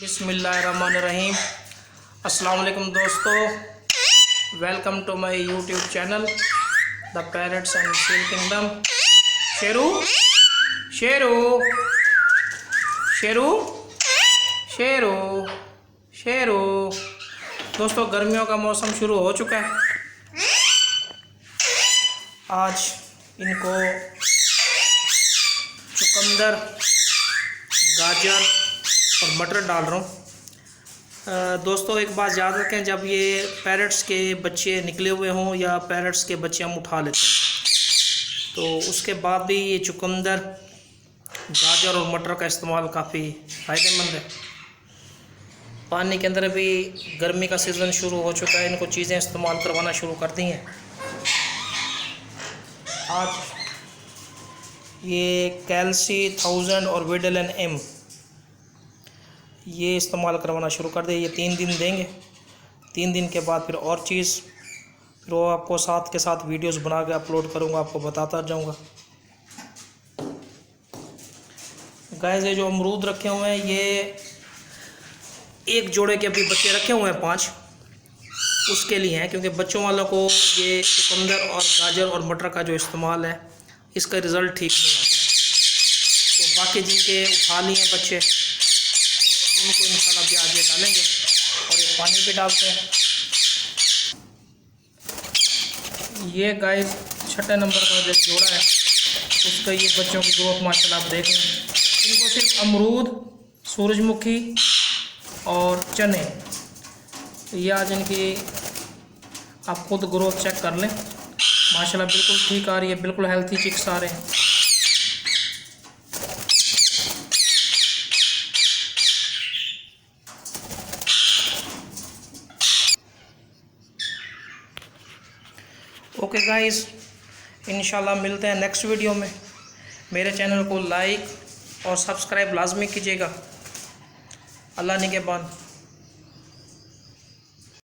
बिस्मिल्लाहिर्रहमानिर्रहीम। अस्सलाम वालेकुम दोस्तों, welcome to my YouTube channel the parrots and seal kingdom. Sheru Sheru Sheru Sheru Sheru. दोस्तों, गर्मियों का मौसम शुरू हो चुका है। आज इनको चुकंदर, गाजर और मटर डाल रहा हूँ। दोस्तों, एक बात याद रखें, जब ये पैरट्स के बच्चे निकले हुए हों या पैरट्स के बच्चे हम उठा लेते हैं तो उसके बाद भी ये चुकंदर, गाजर और मटर का इस्तेमाल काफ़ी फ़ायदेमंद है। पानी के अंदर भी गर्मी का सीज़न शुरू हो चुका है, इनको चीज़ें इस्तेमाल करवाना शुरू कर दी हैं। आज ये कैल्सी 1000 और विडेलन एम ये इस्तेमाल करवाना शुरू कर दे। ये 3 दिन देंगे। 3 दिन के बाद फिर और चीज़, फिर वो आपको साथ के साथ वीडियोस बना के अपलोड करूँगा, आपको बताता जाऊँगा। गाइस, ये जो अमरूद रखे हुए हैं, ये एक जोड़े के अभी बच्चे रखे हुए हैं 5, उसके लिए हैं, क्योंकि बच्चों वालों को ये चुकंदर और गाजर और मटर का जो इस्तेमाल है, इसका रिज़ल्ट ठीक नहीं आता। तो बाकी जिनके उठा लिए बच्चे, उनको इंशाल्लाह भी आज ये डालेंगे और ये पानी भी डालते हैं। ये गाइस 6 नंबर का जो जोड़ा है, उसका ये बच्चों की ग्रोथ माशाल्लाह आप देख लें। इनको सिर्फ अमरूद, सूरजमुखी और चने, ये आज इनकी आप खुद ग्रोथ चेक कर लें। माशाल्लाह बिल्कुल ठीक आ रही है, बिल्कुल हेल्थी चिक्स आ रहे हैं। ओके गाइस, इंशाल्लाह मिलते हैं नेक्स्ट वीडियो में। मेरे चैनल को लाइक और सब्सक्राइब लाजमी कीजिएगा। अल्लाह निगहबान।